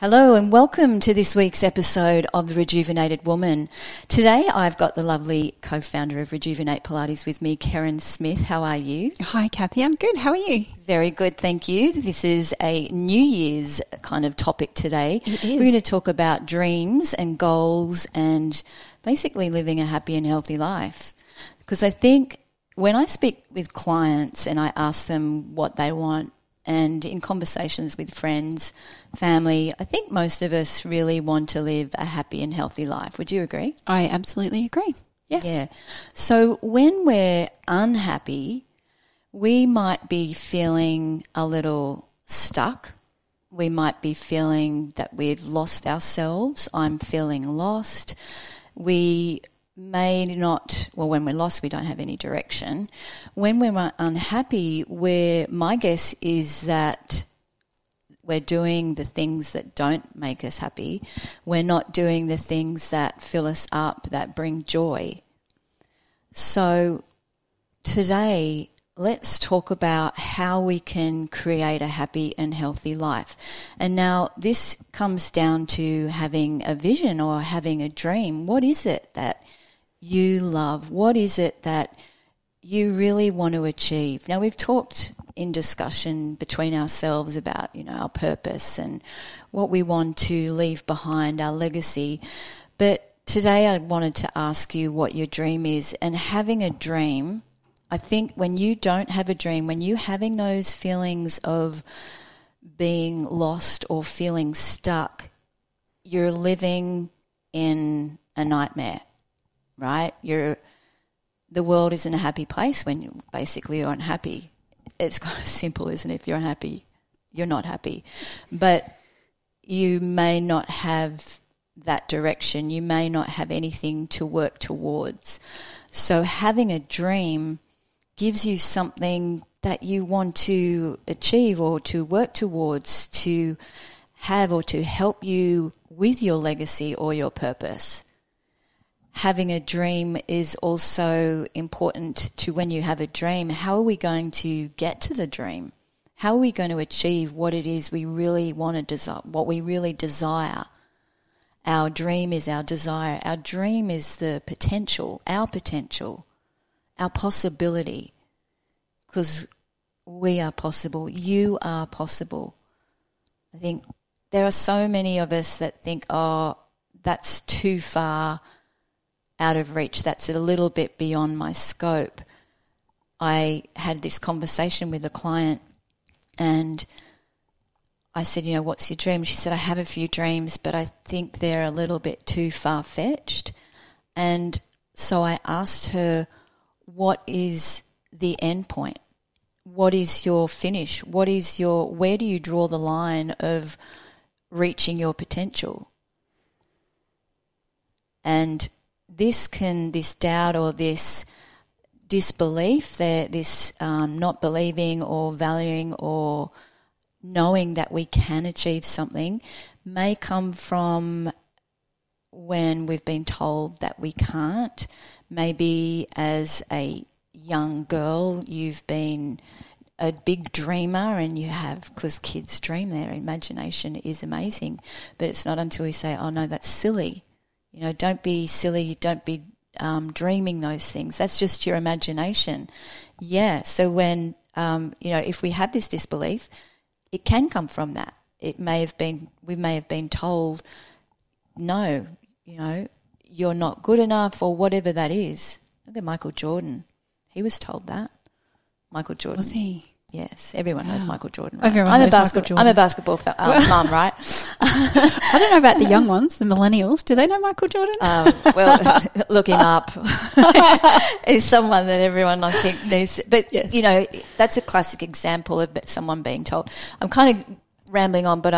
Hello and welcome to this week's episode of The Rejuvenated Woman. Today I've got the lovely co-founder of Rejuvenate Pilates with me, Kerryn Smith. How are you? Hi Cathy, I'm good. How are you? Very good, thank you. This is a New Year's kind of topic today. It is. We're going to talk about dreams and goals and basically living a happy and healthy life. Because I think when I speak with clients and I ask them what they want, and in conversations with friends, family, I think most of us really want to live a happy and healthy life. Would you agree? I absolutely agree. Yes. Yeah. So when we're unhappy, we might be feeling a little stuck. We might be feeling that we've lost ourselves. I'm feeling lost. We may not, well, when we're lost, we don't have any direction. When we're unhappy, my guess is that we're doing the things that don't make us happy. We're not doing the things that fill us up, that bring joy. So today, let's talk about how we can create a happy and healthy life. And now this comes down to having a vision or having a dream. What is it that you love? What is it that you really want to achieve? Now, we've talked in discussion between ourselves about, our purpose and what we want to leave behind, our legacy. But today I wanted to ask you what your dream is. And having a dream, I think when you don't have a dream, when you're having those feelings of being lost or feeling stuck, you're living in a nightmare. Right? The world isn't a happy place when you're unhappy. It's kind of simple, isn't it? If you're unhappy, you're not happy. But you may not have that direction. You may not have anything to work towards. So having a dream gives you something that you want to achieve or to work towards, to have or to help you with your legacy or your purpose. Having a dream is also important to when you have a dream. How are we going to get to the dream? How are we going to achieve what it is we really want to desire, what we really desire? Our dream is our desire. Our dream is the potential, our possibility. Because we are possible. You are possible. I think there are so many of us that think, oh, that's too far out of reach, that's a little bit beyond my scope. I had this conversation with a client and I said, what's your dream? She said, I have a few dreams, but I think they're a little bit too far-fetched. And so I asked her, what is the end point? What is your finish? Where do you draw the line of reaching your potential? And this doubt or this disbelief, this not believing or valuing or knowing that we can achieve something may come from when we've been told that we can't. Maybe as a young girl you've been a big dreamer and you have, because kids dream, their imagination is amazing, but it's not until we say, oh no, that's silly. Don't be silly, don't be dreaming those things. That's just your imagination. Yeah, so when, if we have this disbelief, it can come from that. We may have been told, no, you're not good enough or whatever that is. Look at Michael Jordan. He was told that. Michael Jordan. Was he? Yes, everyone knows Michael Jordan. Right? Everyone knows Michael Jordan. I'm a basketball mum, right? I don't know about the young ones, the millennials. Do they know Michael Jordan? Well, look him up. He's someone that everyone, I think, needs. But, yes. That's a classic example of someone being told. I'm kind of rambling on, but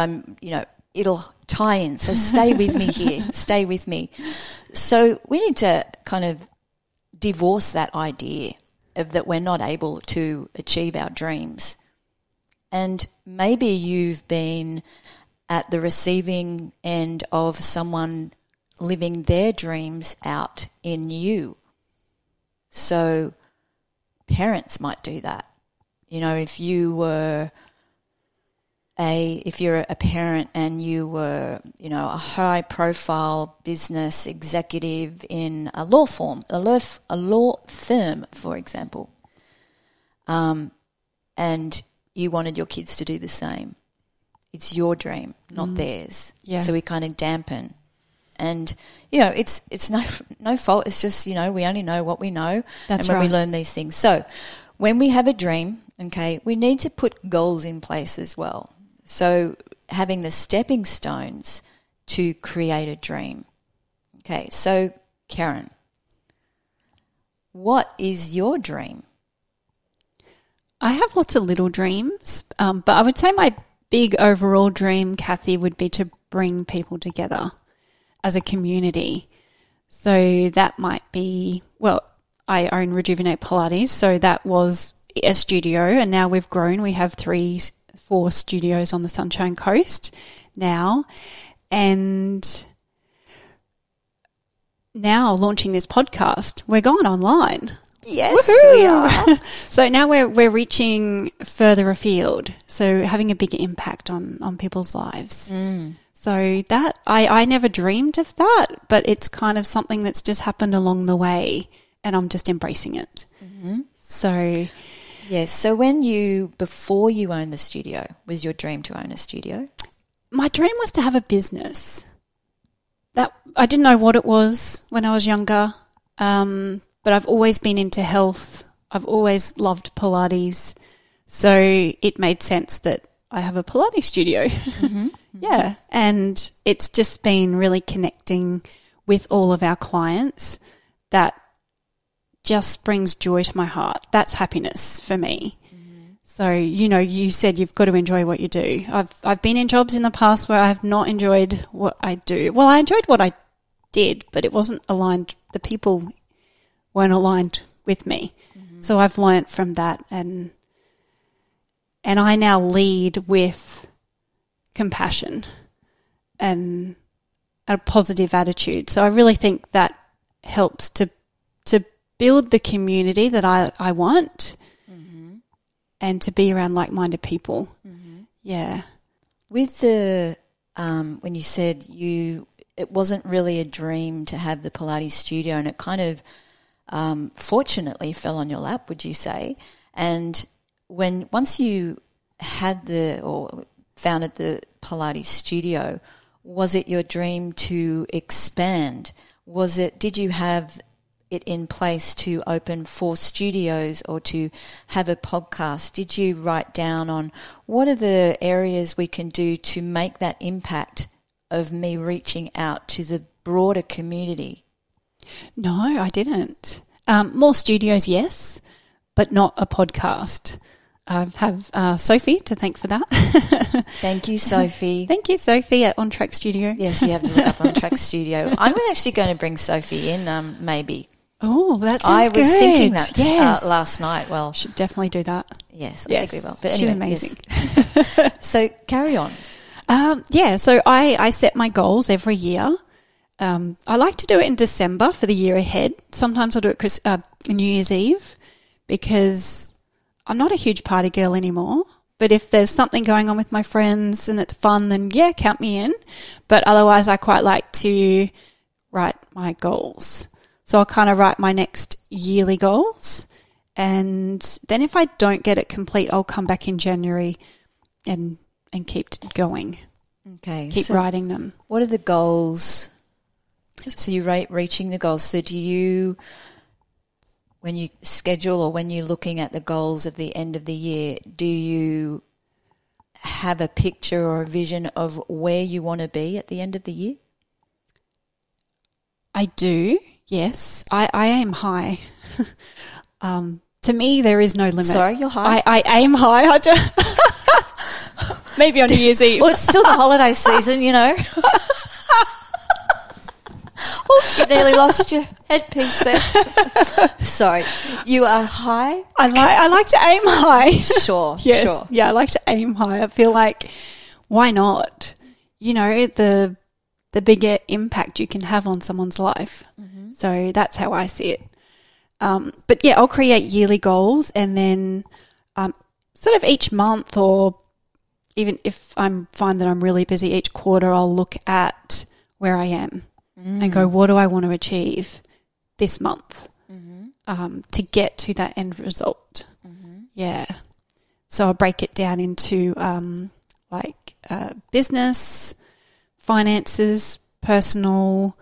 it'll tie in. So stay with me here. Stay with me. So we need to kind of divorce that idea of that we're not able to achieve our dreams. And maybe you've been at the receiving end of someone living their dreams out in you. So parents might do that. If you were if you're a parent and you were, you know, a high profile business executive in a law firm, for example, and you wanted your kids to do the same. It's your dream, not theirs. Yeah. So we kind of dampen. And, you know, it's no fault. It's just, you know, we only know what we know. That's and when right. we learn these things. So when we have a dream, okay, we need to put goals in place as well. So having the stepping stones to create a dream. Okay, so Kerryn, what is your dream? I have lots of little dreams, but I would say my big overall dream, Cathy, would be to bring people together as a community. So that might be, well, I own Rejuvenate Pilates, so that was a studio, and now we've grown. We have 4 studios on the Sunshine Coast now, and now launching this podcast, we're going online. Yes, Woohoo! we are. So now we're reaching further afield, so having a bigger impact on people's lives. So that I never dreamed of that, but it's kind of something that's just happened along the way, and I'm just embracing it. So Yes. So before you owned the studio, was your dream to own a studio? my dream was to have a business. That I didn't know what it was when I was younger, but I've always been into health. I've always loved Pilates, so it made sense that I have a Pilates studio. Yeah, and it's just been really connecting with all of our clients. That just brings joy to my heart. That's happiness for me. So, you know, you said you've got to enjoy what you do. I've been in jobs in the past where I've not enjoyed what I do. Well, I enjoyed what I did, but it wasn't aligned. The people weren't aligned with me. So I've learnt from that, and I now lead with compassion and a positive attitude. So I really think that helps to build the community that I want, and to be around like-minded people. Yeah. With the when you said it wasn't really a dream to have the Pilates studio, and it kind of fortunately fell on your lap, would you say? And once you had or founded the Pilates studio, was it your dream to expand? Did you have it in place to open 4 studios or to have a podcast? Did you write down on what are the areas we can do to make that impact of me reaching out to the broader community? No, I didn't. More studios, yes, but not a podcast. I have Sophie to thank for that. Thank you, Sophie. Thank you, Sophie, at On Track Studio. Yes, you have to look up On Track Studio. I'm actually going to bring Sophie in, maybe. Oh, that sounds good. I was thinking that Yes. last night. Well, Should definitely do that. yes, I Yes. think we will. But She's anyway, amazing. yes. So carry on. So I set my goals every year. I like to do it in December for the year ahead. Sometimes I'll do it New Year's Eve, because I'm not a huge party girl anymore. But if there's something going on with my friends and it's fun, then yeah, count me in. But otherwise, I quite like to write my goals. So I'll kind of write my next yearly goals. And then if I don't get it complete, I'll come back in January and keep going. Okay. Keep writing them. What are the goals? So you rate reaching the goals. So do you, when you schedule or when you're looking at the goals of the end of the year, do you have a picture or a vision of where you want to be at the end of the year? I do, yes. I aim high. To me, there is no limit. Sorry, you're high? I aim high. Maybe on New Year's Eve. Well, it's still the holiday season, you know. Oh, you nearly lost your headpiece there. Sorry. You are high? I like to aim high. Sure, Yes. sure. Yeah, I like to aim high. I feel like, why not? You know, the bigger impact you can have on someone's life. So that's how I see it. But yeah, I'll create yearly goals, and then sort of each month or even if I find that I'm really busy each quarter, I'll look at where I am and go, what do I want to achieve this month to get to that end result? Yeah. So I'll break it down into business, finances, personal,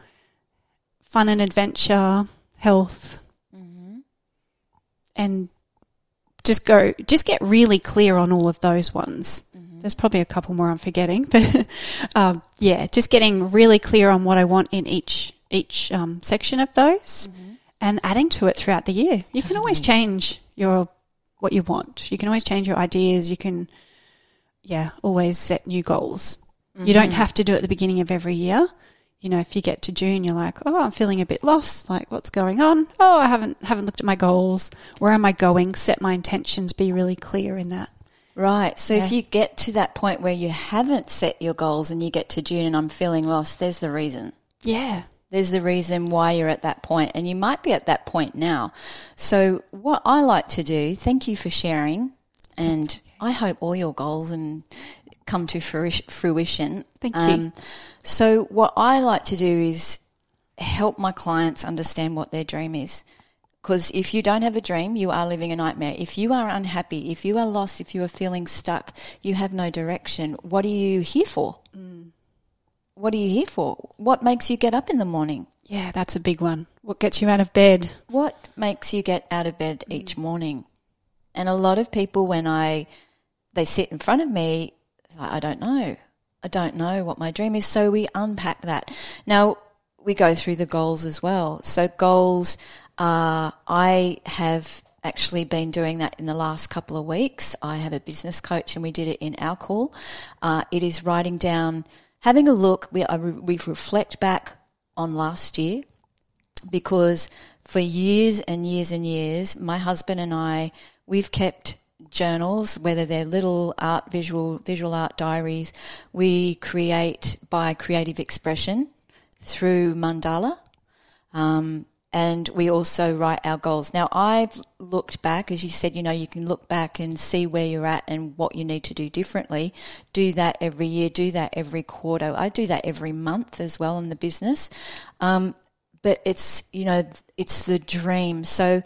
fun and adventure, health, and just get really clear on all of those ones. There's probably a couple more I'm forgetting, but just getting really clear on what I want in each section of those, and adding to it throughout the year. You can always change what you want. You can always change your ideas. You can, always set new goals. You don't have to do it at the beginning of every year. You know, if you get to June, you're like, oh, I'm feeling a bit lost. Like, what's going on? Oh, I haven't looked at my goals. Where am I going? Set my intentions. Be really clear in that. Right. So if you get to that point where you haven't set your goals and you get to June and I'm feeling lost, there's the reason. Yeah. There's the reason why you're at that point, and you might be at that point now. So what I like to do, thank you for sharing, and I hope all your goals and come to fruition. Thank you. So what I like to do is help my clients understand what their dream is. Because if you don't have a dream, you are living a nightmare. If you are unhappy, if you are lost, if you are feeling stuck, you have no direction. What are you here for? What are you here for? What makes you get up in the morning? Yeah, that's a big one. What gets you out of bed? What makes you get out of bed each morning? And a lot of people, when they sit in front of me, I don't know. I don't know what my dream is. So we unpack that. Now, we go through the goals as well. So goals, I have actually been doing that in the last couple of weeks. I have a business coach and we did it in our call. It is writing down, having a look. We reflect back on last year, because for years and years and years, my husband and I, we've kept journals, whether they're little art, visual art diaries. We create by creative expression through mandala, and we also write our goals. Now, I've looked back, as you said, you can look back and see where you're at and what you need to do differently. Do that every year, do that every quarter. I do that every month as well in the business. But it's the dream. So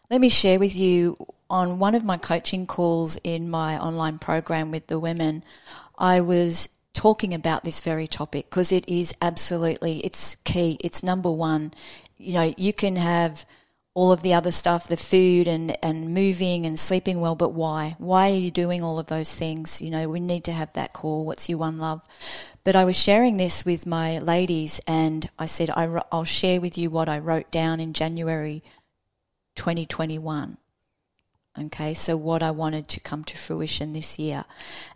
let me share with you, on one of my coaching calls in my online program with the women, I was talking about this very topic, because it is absolutely, it's key. It's number one. You can have all of the other stuff, the food and moving and sleeping well, but why? Why are you doing all of those things? We need to have that core. What's your one love? But I was sharing this with my ladies, and I said, I'll share with you what I wrote down in January 2021. Okay, so what I wanted to come to fruition this year.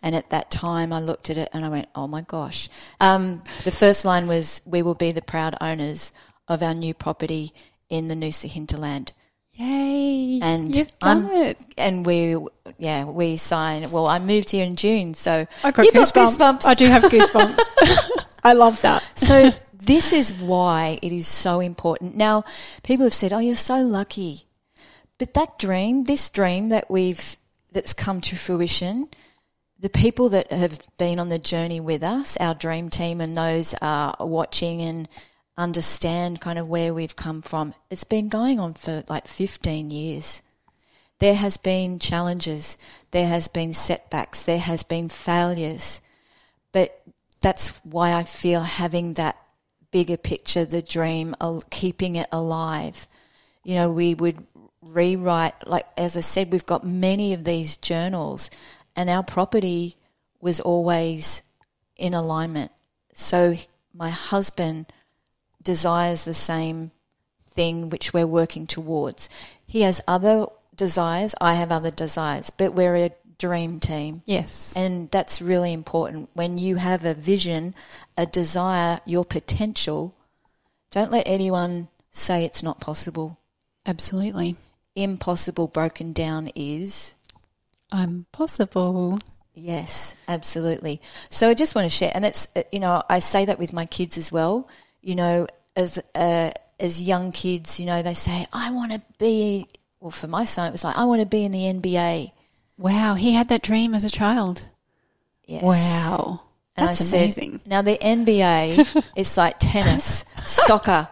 And at that time I looked at it and I went, oh my gosh. The first line was, we will be the proud owners of our new property in the Noosa hinterland. Yay, and you've done it. And we signed. Well, I moved here in June, so I got goosebumps. I do have goosebumps. I love that. So this is why it is so important. Now, people have said, oh, you're so lucky. But this dream that's come to fruition, the people that have been on the journey with us, our dream team, and those watching and understand kind of where we've come from, it's been going on for like 15 years. There has been challenges, there has been setbacks, there has been failures. But that's why I feel having that bigger picture, the dream, keeping it alive. We would rewrite, like as I said, we've got many of these journals, and our property was always in alignment. So my husband desires the same thing which we're working towards. He has other desires, I have other desires, but we're a dream team. Yes. And that's really important. When you have a vision, a desire, your potential, don't let anyone say it's not possible. Absolutely. Impossible broken is I'm possible. Yes, absolutely. So I just want to share, and it's, I say that with my kids as well. As young kids, they say, I want to be, well, for my son, it was like, I want to be in the NBA. Wow, he had that dream as a child. Yes. Wow. And That's I amazing. said, now the NBA is like tennis, soccer.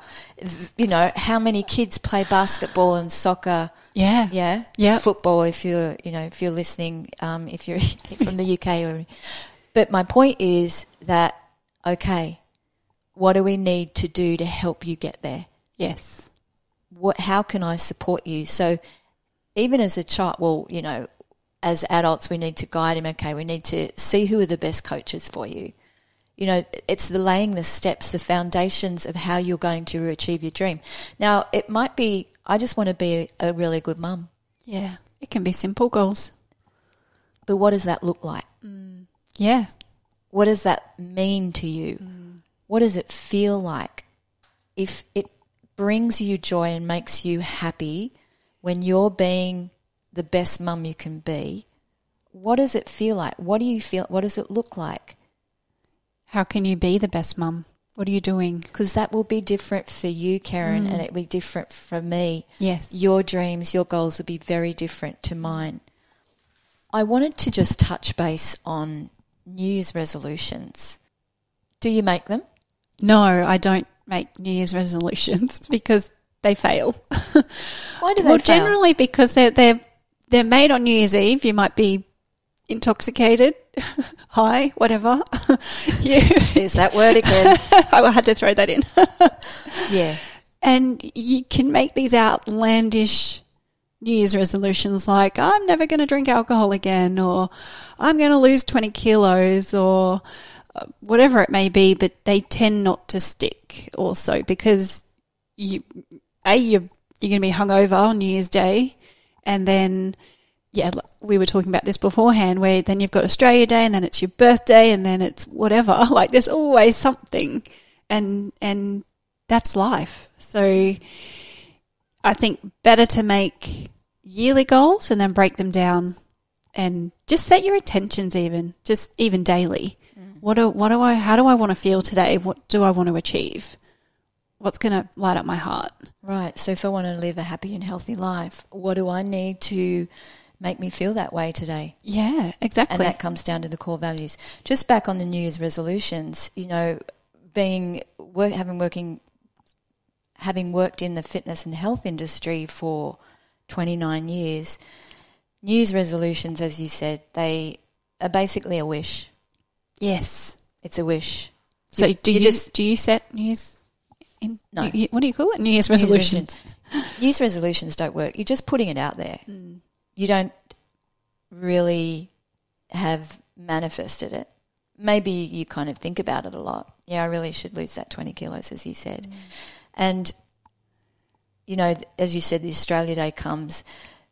You know, how many kids play basketball and soccer? Yeah. Yeah. Yeah. Football, if you're listening, if you're from the UK. But my point is that, okay, what do we need to do to help you get there? Yes. How can I support you? So even as a child, well, you know, as adults, we need to guide him. Okay, we need to see who are the best coaches for you. You know, it's the laying the steps, the foundations of how you're going to achieve your dream. Now, it might be, I just want to be a really good mum. Yeah. It can be simple goals. But what does that look like? Yeah. What does that mean to you? What does it feel like? If it brings you joy and makes you happy when you're being the best mum you can be, what does it feel like? What do you feel? What does it look like? How can you be the best mum? What are you doing? Because that will be different for you, Kerryn, and it will be different for me. Yes. Your dreams, your goals will be very different to mine. I wanted to just touch base on New Year's resolutions. Do you make them? No, I don't make New Year's resolutions because they fail. Why do they Well, fail? generally because they're made on New Year's Eve. You might be intoxicated, high, whatever. There's that word again. I had to throw that in. Yeah. And you can make these outlandish New Year's resolutions like, I'm never going to drink alcohol again, or I'm going to lose 20 kilos, or whatever it may be, but they tend not to stick also because you're going to be hungover on New Year's Day, and then, yeah, we were talking about this beforehand, where then you've got Australia Day, and then it's your birthday, and then it's whatever. Like, there's always something, and that's life. So I think better to make yearly goals and then break them down and just set your intentions even daily. How do I want to feel today? What do I want to achieve? What's going to light up my heart? Right. So if I want to live a happy and healthy life, what do I need to make me feel that way today? Yeah, exactly. And that comes down to the core values. Just back on the New Year's resolutions, you know, having worked in the fitness and health industry for 29 years, New Year's resolutions, as you said, they are basically a wish. Yes. It's a wish. So do you set New Year's? No. What do you call it? New Year's resolutions. New Year's resolutions don't work. You're just putting it out there. You don't really have manifested it. Maybe you kind of think about it a lot. Yeah, I really should lose that 20 kilos, as you said. And, you know, as you said, the Australia Day comes.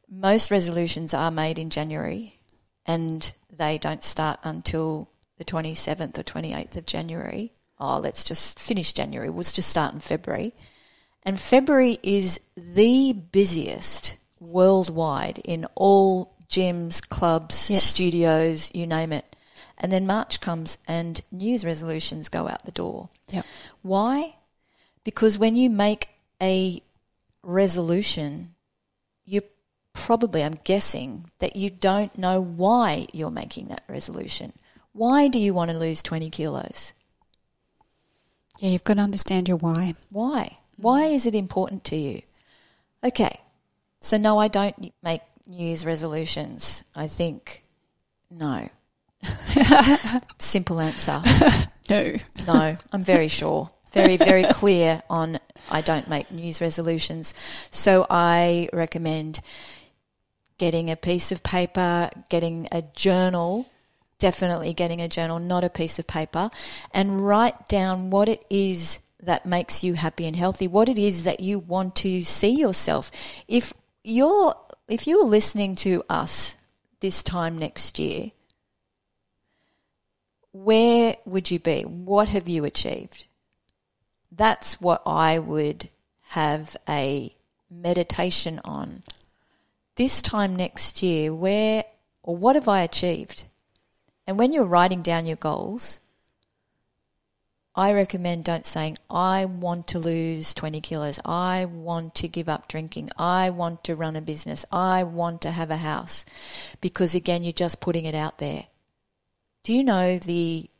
Most resolutions are made in January and they don't start until the 27th or 28th of January. Oh, let's just finish January. Let's just start in February. And February is the busiest worldwide in all gyms, clubs, Yes. studios, you name it. And then March comes and New Year's resolutions go out the door. Yep. Why? Because when you make a resolution, you probably, I'm guessing, that you don't know why you're making that resolution. Why do you want to lose 20 kilos? Yeah, you've got to understand your why. Why? Why is it important to you? Okay, so no, I don't make New Year's resolutions. I think no. Simple answer. No, I'm very sure. Very, very clear on I don't make New Year's resolutions. So I recommend getting a piece of paper, getting a journal, definitely getting a journal, not a piece of paper, and write down what it is that makes you happy and healthy, what it is that you want to see yourself. If you're listening to us this time next year, where would you be? What have you achieved? That's what I would have a meditation on. This time next year, what have I achieved? And when you're writing down your goals, I recommend don't saying, I want to lose 20 kilos. I want to give up drinking. I want to run a business. I want to have a house. Because again, you're just putting it out there. Do you know the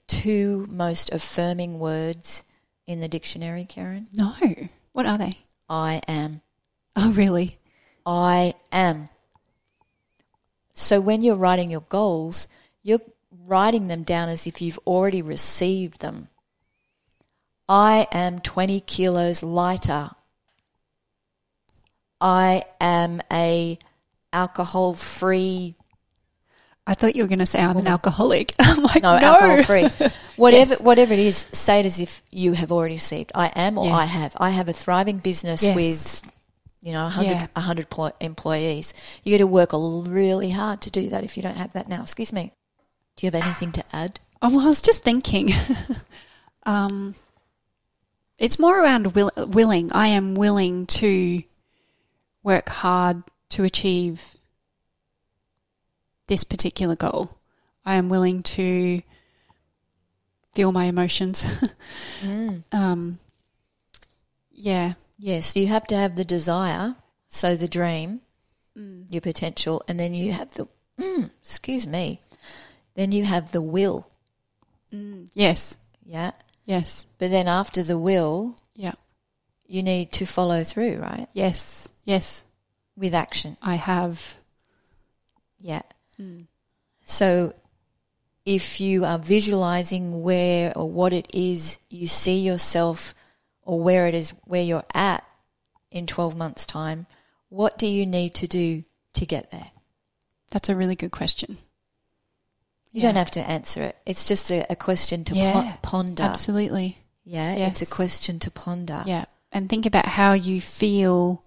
two most affirming words in the dictionary, Kerryn? No. What are they? I am. Oh, really? I am. So when you're writing your goals, you're writing them down as if you've already received them. I am 20 kilos lighter. I am a alcohol-free. I thought you were going to say I'm an alcoholic. I'm like, no. Alcohol-free. Whatever it is, say it as if you have already received. I am or I have. I have a thriving business with, 100 employees. You got to work really hard to do that if you don't have that now. Excuse me. Do you have anything to add? Oh, well, I was just thinking. It's more around willing. I am willing to work hard to achieve this particular goal. I am willing to feel my emotions. Yeah. Yes, you have to have the desire, so the dream, your potential, and then you have the, then you have the will. Yes. Yeah. Yes. But then after the will, you need to follow through, right? Yes. Yes. With action. I have. Yeah. So if you are visualizing where or what it is you see yourself or where it is where you're at in 12 months' time, what do you need to do to get there? That's a really good question. You don't have to answer it. It's just a question to ponder. Absolutely. Yeah, yes. It's a question to ponder. Yeah, and think about how you feel,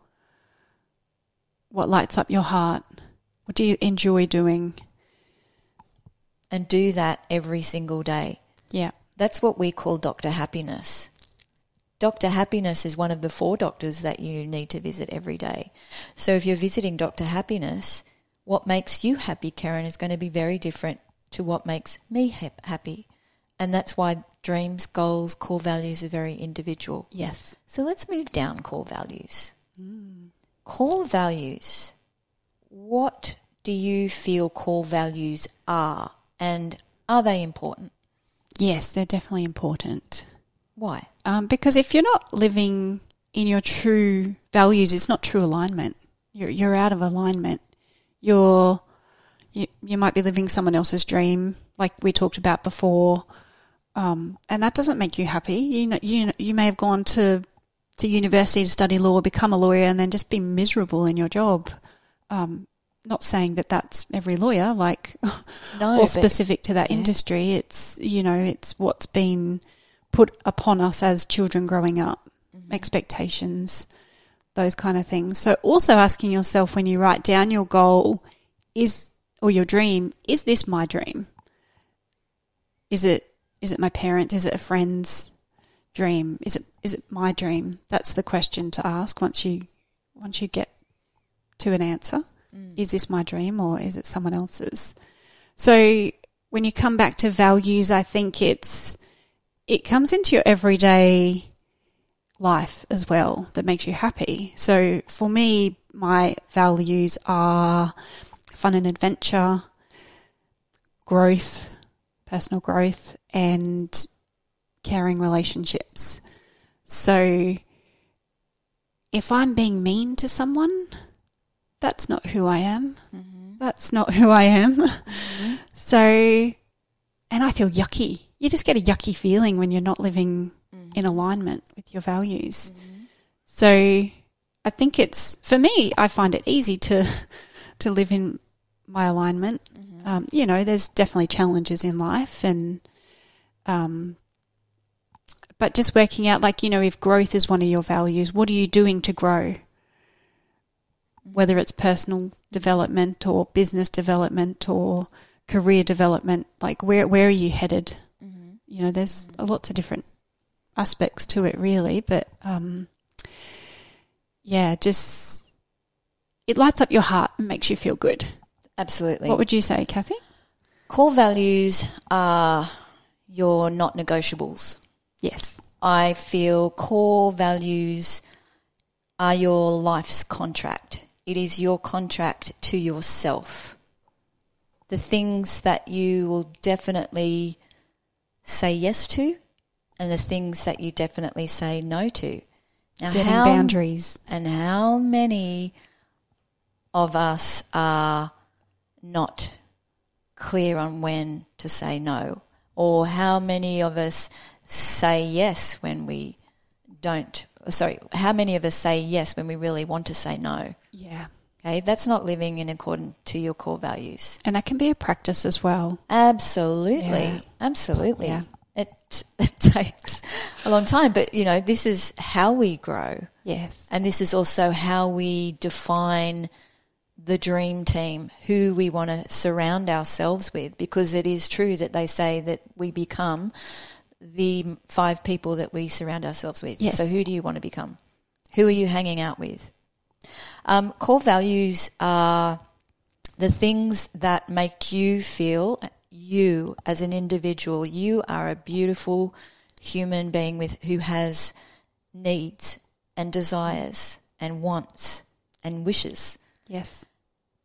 what lights up your heart, what do you enjoy doing. And do that every single day. Yeah. That's what we call Dr. Happiness. Dr. Happiness is one of the 4 doctors that you need to visit every day. So if you're visiting Dr. Happiness, what makes you happy, Kerryn, is going to be very different to what makes me happy. And that's why dreams, goals, core values are very individual. Yes. So let's move down core values. Core values. What do you feel core values are? And are they important? Yes, they're definitely important. Why? Because if you're not living in your true values, it's not true alignment. You're out of alignment. You might be living someone else's dream, like we talked about before, and that doesn't make you happy. You may have gone to university to study law, become a lawyer, and then just be miserable in your job. Not saying that that's every lawyer, or specific to that industry. It's it's what's been put upon us as children growing up, expectations, those kind of things. So also asking yourself when you write down your goal or your dream, is this my dream? Is it my parents? Is it a friend's dream? Is it my dream? That's the question to ask once you get to an answer. Is this my dream or is it someone else's? So when you come back to values, I think it comes into your everyday life as well that makes you happy. So for me, my values are fun and adventure, growth, personal growth, and caring relationships. So if I'm being mean to someone, that's not who I am. That's not who I am. So, and I feel yucky. You just get a yucky feeling when you're not living in alignment with your values. So I think for me, I find it easy to live in my alignment. There's definitely challenges in life but just working out, if growth is one of your values, what are you doing to grow? Whether it's personal development or business development or career development, where are you headed? There's lots of different aspects to it really, but just it lights up your heart and makes you feel good. Absolutely. What would you say, Cathy? Core values are your not negotiables. Yes. I feel core values are your life's contract. It is your contract to yourself. the things that you will definitely say yes to and the things that you definitely say no to. Now, Setting boundaries. And how many of us are not clear on when to say no? Or how many of us say yes when we don't? Sorry, how many of us say yes when we really want to say no? Yeah. Okay, that's not living in accordance to your core values. And that can be a practice as well. Absolutely. Yeah. Absolutely. Yeah. It takes a long time, but, you know, this is how we grow. Yes. And this is also how we define the dream team, who we want to surround ourselves with, because it is true that they say that we become the 5 people that we surround ourselves with. Yes. So who do you want to become? Who are you hanging out with? Core values are the things that make you feel, you as an individual, you are a beautiful human being who has needs and desires and wants and wishes. Yes.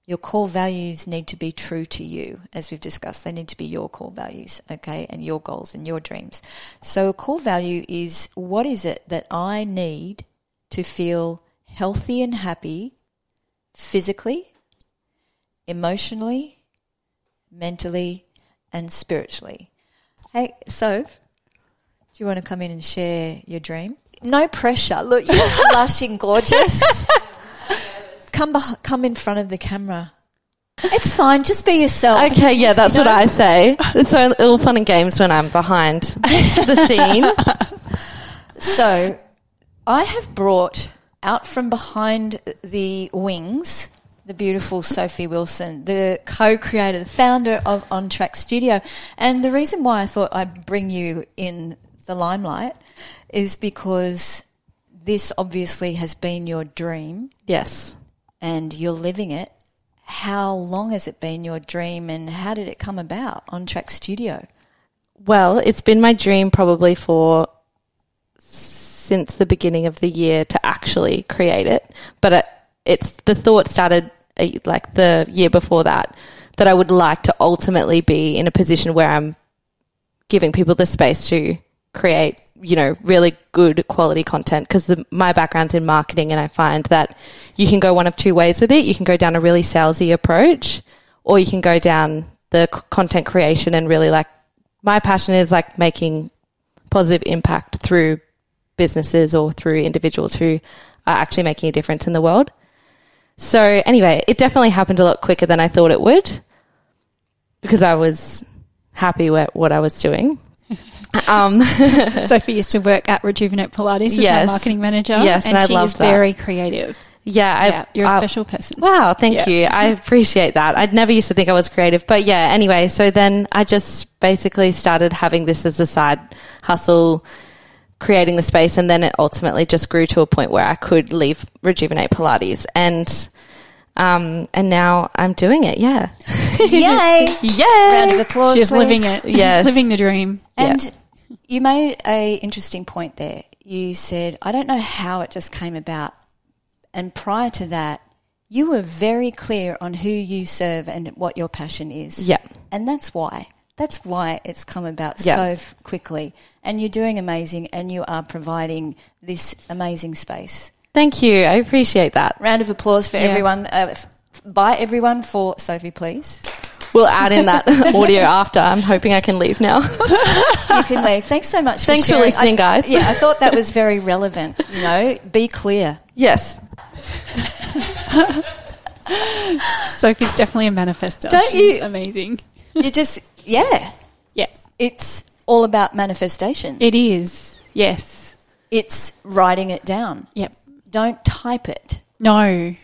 Your core values need to be true to you, as we've discussed. They need to be your core values, okay, and your goals and your dreams. So a core value is, what is it that I need to feel healthy and happy physically, emotionally, mentally, and spiritually? Hey, Soph, do you want to come in and share your dream? No pressure. Look, you're blushing gorgeous. Come in front of the camera. It's fine. Just be yourself. Okay, yeah, that's what I say. It's so all fun and games when I'm behind the scene. So I have brought out from behind the wings the beautiful Sophie Wilson, the co-creator, the founder of On Track Studio. And the reason why I thought I'd bring you in the limelight is because this obviously has been your dream. Yes. And you're living it. How long has it been your dream, and how did it come about, On Track Studio? Well, it's been my dream probably since the beginning of the year to actually create it. But it's the thought started like the year before that I would like to ultimately be in a position where I'm giving people the space to create, you know, really good quality content, because my background's in marketing, and I find that you can go one of two ways with it. You can go down a really salesy approach, or you can go down the content creation and really, like, my passion is like making positive impact through businesses or through individuals who are actually making a difference in the world. So anyway, it definitely happened a lot quicker than I thought it would, because I was happy with what I was doing. Sophie used to work at Rejuvenate Pilates as our marketing manager. Yes, and I she love is that. Very creative. Yeah, you're a special person. Wow, thank you. I appreciate that. I'd never used to think I was creative. But yeah, anyway, so then I just basically started having this as a side hustle, creating the space, and then it ultimately just grew to a point where I could leave Rejuvenate Pilates. And now I'm doing it, yeah. Yay! Yay! Round of applause, She's please. living it. Yes. Living the dream. And you made a interesting point there. You said, I don't know how it just came about. And prior to that, you were very clear on who you serve and what your passion is. Yeah. And that's why. That's why it's come about so quickly. And you're doing amazing, and you are providing this amazing space. Thank you. I appreciate that. Round of applause for everyone. By everyone for Sophie, please. We'll add in that audio after. I'm hoping I can leave now. You can leave. Thanks so much Thanks for sharing. for listening, guys. Yeah, I thought that was very relevant. You know, be clear. Yes. Sophie's definitely a manifestor. She's amazing. You just, yeah. Yeah. It's all about manifestation. It is. Yes. It's writing it down. Yep. Don't type it. No.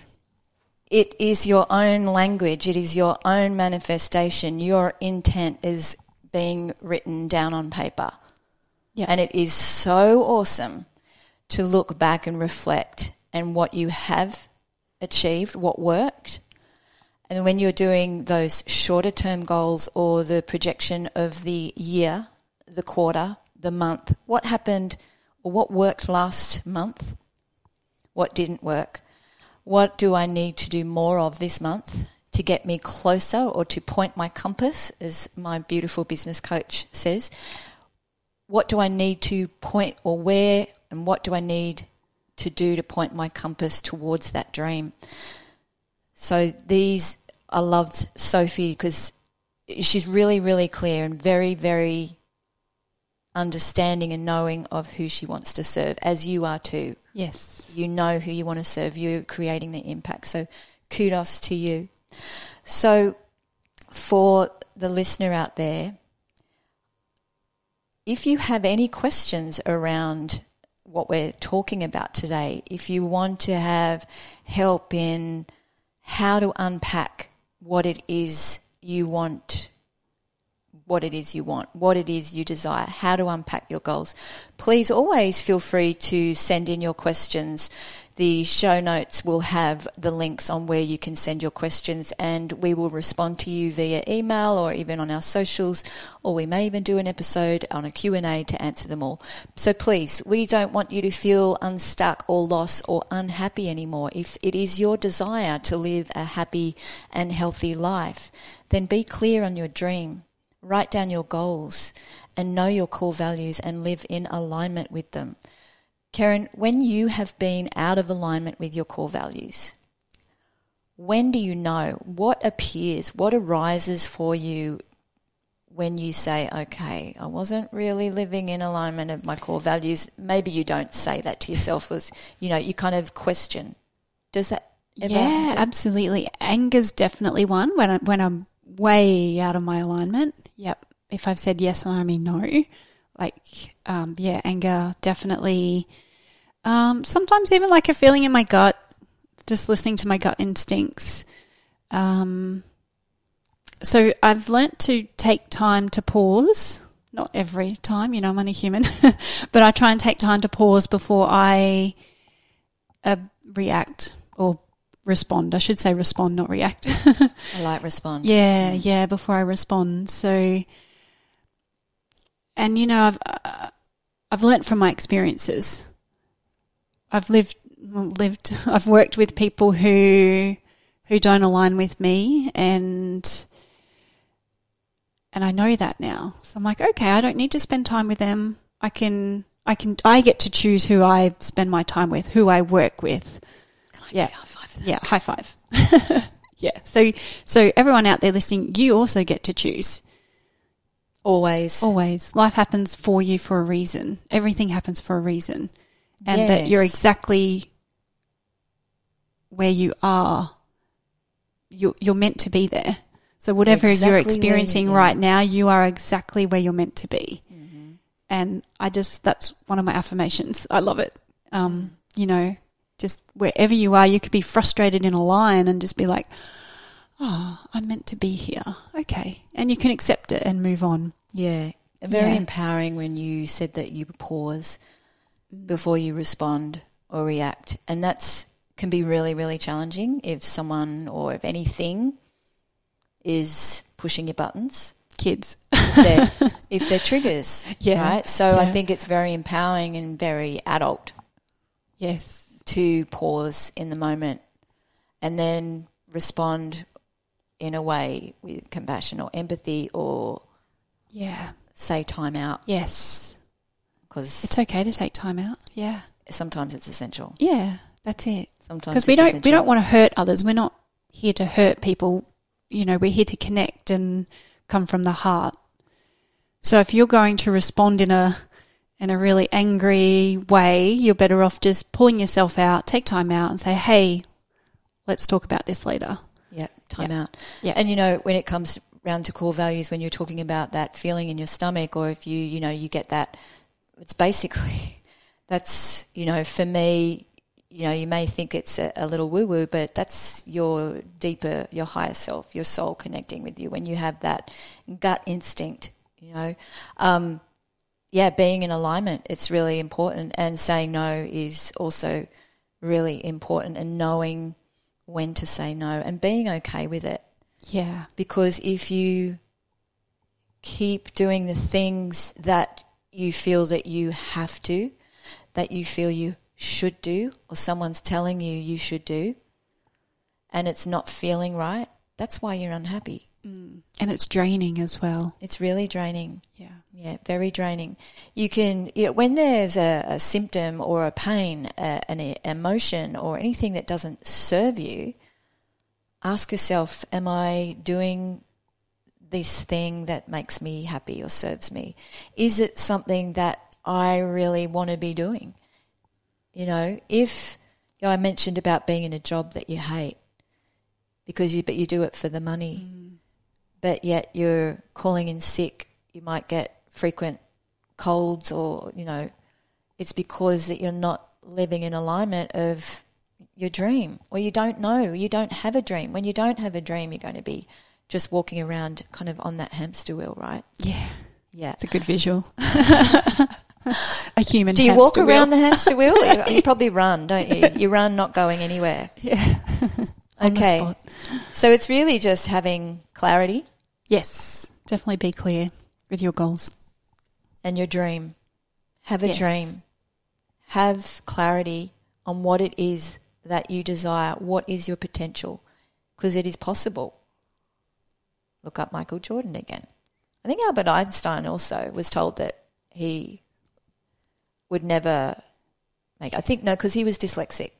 It is your own language. It is your own manifestation. Your intent is being written down on paper. Yeah. And it is so awesome to look back and reflect and what you have achieved, what worked. And when you're doing those shorter term goals or the projection of the year, the quarter, the month, what happened or what worked last month, what didn't work, what do I need to do more of this month to to get me closer or to point my compass, as my beautiful business coach says? What do I need to point, or where, and what do I need to do to point my compass towards that dream? So I loved Sophie because she's really, really clear and very, very understanding and knowing of who she wants to serve, as you are too. Yes. You know who you want to serve. You're creating the impact. So kudos to you. So for the listener out there, if you have any questions around what we're talking about today, if you want to have help in how to unpack what it is you want, what it is you desire, how to unpack your goals, please always feel free to send in your questions. The show notes will have the links on where you can send your questions, and we will respond to you via email or even on our socials, or we may even do an episode on a Q&A to answer them all. So please, we don't want you to feel unstuck or lost or unhappy anymore. If it is your desire to live a happy and healthy life, then be clear on your dream. Write down your goals and know your core values and live in alignment with them. Kerryn, when you have been out of alignment with your core values, when do you know? What appears? What arises for you when you say, okay, I wasn't really living in alignment of my core values? Maybe you don't say that to yourself, as you kind of question. Does that ever happen? Absolutely. Anger's definitely one when I'm way out of my alignment. Yep. If I've said yes and I mean no, anger definitely. Sometimes even like a feeling in my gut, just listening to my gut instincts. So I've learnt to take time to pause. Not every time, I'm only human, but I try and take time to pause before I react or respond. I should say respond, not react. I like respond. Yeah, before I respond. So, and I've learnt from my experiences. I've I've worked with people who don't align with me, and I know that now. So I'm like, okay, I don't need to spend time with them. I get to choose who I spend my time with, who I work with. Can I give you a high five for that? Yeah, high five. Yeah. So everyone out there listening, you also get to choose. Always. Life happens for you for a reason. Everything happens for a reason. And that you're exactly where you are. You're meant to be there. So whatever you're experiencing right now, you are exactly where you're meant to be. Mm-hmm. And that's one of my affirmations. I love it. Just wherever you are, you could be frustrated in a line and just be like, oh, I'm meant to be here. Okay. And you can accept it and move on. Yeah. Very empowering when you said that you pause before you respond or react. And that's can be really, really challenging if someone or if anything is pushing your buttons. Kids. if they're triggers. Yeah. Right? So I think it's very empowering and very adult. Yes. To pause in the moment and then respond in a way with compassion or empathy or say time out. Yes. Because it's okay to take time out. Yeah. Sometimes it's essential. Yeah, that's it. Sometimes because we don't want to hurt others. We're not here to hurt people. We're here to connect and come from the heart. So if you're going to respond in a really angry way, you're better off just pulling yourself out, take time out and say, hey, let's talk about this later. Yeah, time out. Yeah. And, when it comes around to core values, when you're talking about that feeling in your stomach or if you get that, it's basically, that's, for me, you may think it's a little woo-woo, but that's your deeper, your higher self, your soul connecting with you when you have that gut instinct, being in alignment, it's really important, and saying no is also really important, and knowing when to say no and being okay with it. Yeah. Because if you keep doing the things that you feel that you have to, that you feel you should do, or someone's telling you should do, and it's not feeling right, That's why you're unhappy. And it's draining as well. It's really draining. Yeah. Yeah, very draining. You can, when there's a symptom or a pain, an emotion or anything that doesn't serve you, ask yourself, am I doing this thing that makes me happy or serves me? Is it something that I really want to be doing? If I mentioned about being in a job that you hate but you do it for the money, but yet you're calling in sick, you might get frequent colds or, it's because that you're not living in alignment of your dream, or you don't know, you don't have a dream. When you don't have a dream, you're going to be just walking around kind of on that hamster wheel, right? Yeah. Yeah. It's a good visual. A human Do you hamster walk wheel. around the hamster wheel? You probably run, don't you? You run not going anywhere. Yeah. On the Okay. spot. So it's really just having clarity Yes. Definitely be clear with your goals. and your dream. Have a Yes. dream. Have clarity on what it is that you desire. What is your potential? Because it is possible. Look up Michael Jordan again. I think Albert Einstein also was told that he would never because he was dyslexic,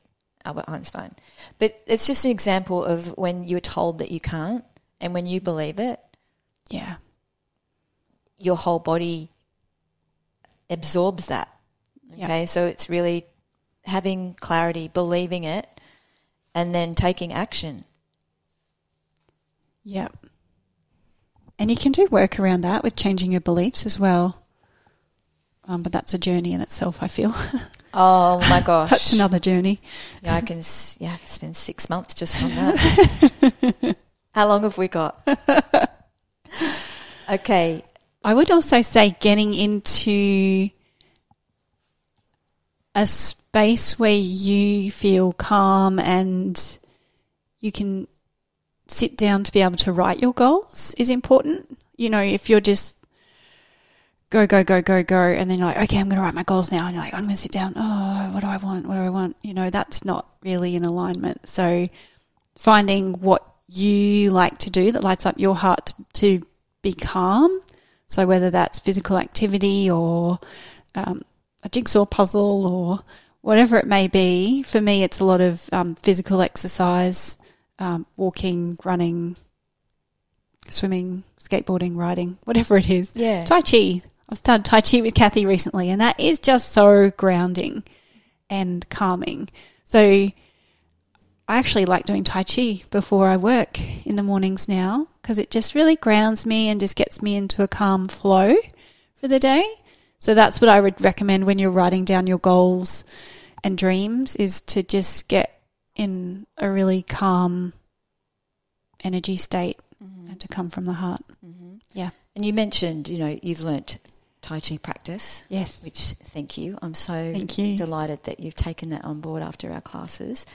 Albert Einstein. But it's just an example of when you're told that you can't, and when you believe it, Yeah. your whole body absorbs that. Okay, so it's really having clarity, believing it, and then taking action. Yeah. And you can do work around that with changing your beliefs as well. But that's a journey in itself, I feel. Oh my gosh, That's another journey. Yeah, I can spend 6 months just on that. How long have we got? Okay. I would also say getting into a space where you feel calm and you can sit down to be able to write your goals is important. If you're just go, and then you're like, okay, I'm going to write my goals now. And you're like, I'm going to sit down. Oh, what do I want? That's not really in alignment. So finding what you like to do that lights up your heart to be calm. So whether that's physical activity or a jigsaw puzzle or whatever it may be, for me it's a lot of physical exercise, walking, running, swimming, skateboarding, riding, whatever it is. Yeah. Tai Chi. I've started Tai Chi with Cathy recently, and that is just so grounding and calming. So I actually like doing Tai Chi before I work in the mornings now because it just really grounds me and just gets me into a calm flow for the day. So that's what I would recommend when you're writing down your goals and dreams, is to just get in a really calm energy state and to come from the heart. Mm-hmm. Yeah. And you mentioned, you've learnt Tai Chi practice. Yes. Which, thank you. I'm so Thank you. delighted that you've taken that on board after our classes.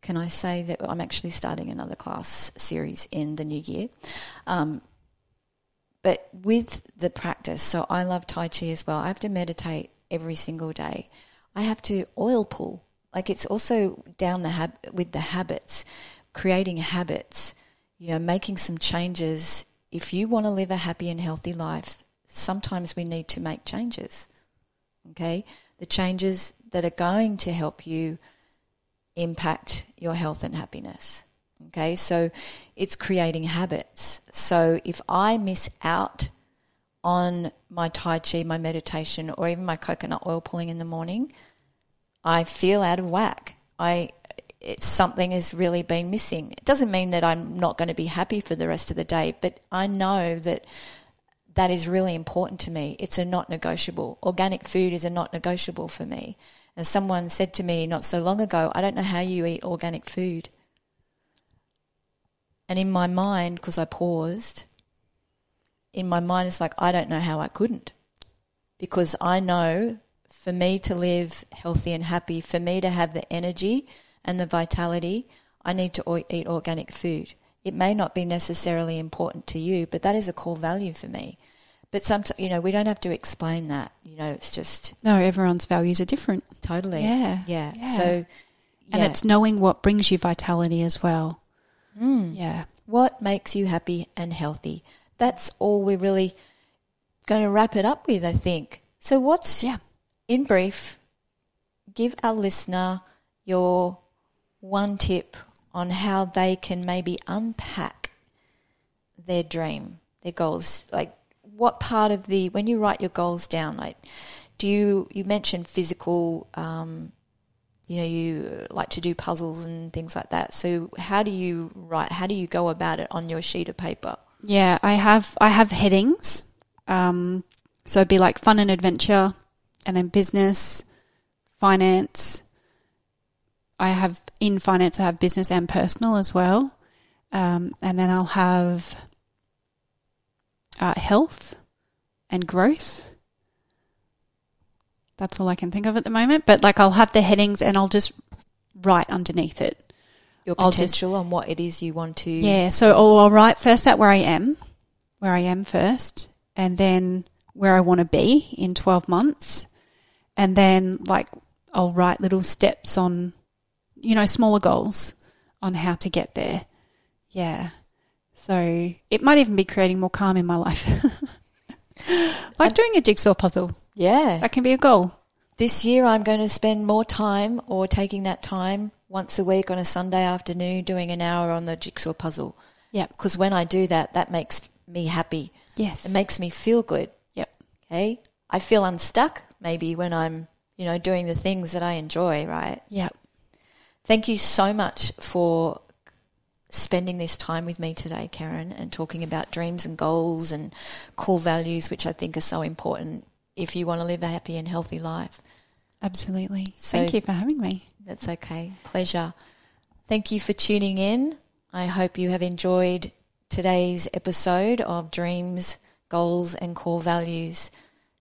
Can I say that I'm actually starting another class series in the new year? But with the practice, so I love Tai Chi as well. I have to meditate every single day. I have to oil pull. Like, it's also down with the habits, creating habits, making some changes. If you want to live a happy and healthy life, sometimes we need to make changes, okay? The changes that are going to help you impact your health and happiness, okay? So it's creating habits. So if I miss out on my Tai Chi, my meditation, or even my coconut oil pulling in the morning, I feel out of whack. Something has really been missing. It doesn't mean that I'm not going to be happy for the rest of the day, but I know that is really important to me. It's a not negotiable. Organic food is a not negotiable for me. And someone said to me not so long ago, I don't know how you eat organic food. And in my mind, because I paused, in my mind it's like, I don't know how I couldn't. Because I know for me to live healthy and happy, for me to have the energy and the vitality, I need to eat organic food. It may not be necessarily important to you, but that is a core value for me. But sometimes, we don't have to explain that. It's just... No, everyone's values are different. Totally. Yeah. Yeah. Yeah. So, And it's knowing what brings you vitality as well. Yeah. What makes you happy and healthy? That's all we're really going to wrap it up with, I think. So what's, in brief, give our listener your one tip on how they can maybe unpack their dream, their goals. Like, what part of when you write your goals down, like, you mentioned physical, you like to do puzzles and things like that. So how do you go about it on your sheet of paper? Yeah, I have headings. So it'd be like fun and adventure, and then business, finance. In finance, I have business and personal as well. And then I'll have health and growth. That's all I can think of at the moment. But like, I'll have the headings and I'll just write underneath it Your potential on what it is you want to. Yeah. So I'll write first out where I am first, and then where I want to be in 12 months. And then like, I'll write little steps on, smaller goals on how to get there. Yeah. So it might even be creating more calm in my life. Like doing a jigsaw puzzle. Yeah. That can be a goal. This year I'm going to spend more time, or taking that time once a week on a Sunday afternoon, doing an hour on the jigsaw puzzle. Yeah. Because when I do that, that makes me happy. Yes. It makes me feel good. Yep. Okay. I feel unstuck maybe when I'm, doing the things that I enjoy, right? Yep. Thank you so much for spending this time with me today, Kerryn, and talking about dreams and goals and core values, which I think are so important if you want to live a happy and healthy life. Absolutely. Thank you for having me. That's okay. Pleasure. Thank you for tuning in. I hope you have enjoyed today's episode of Dreams, Goals and Core Values.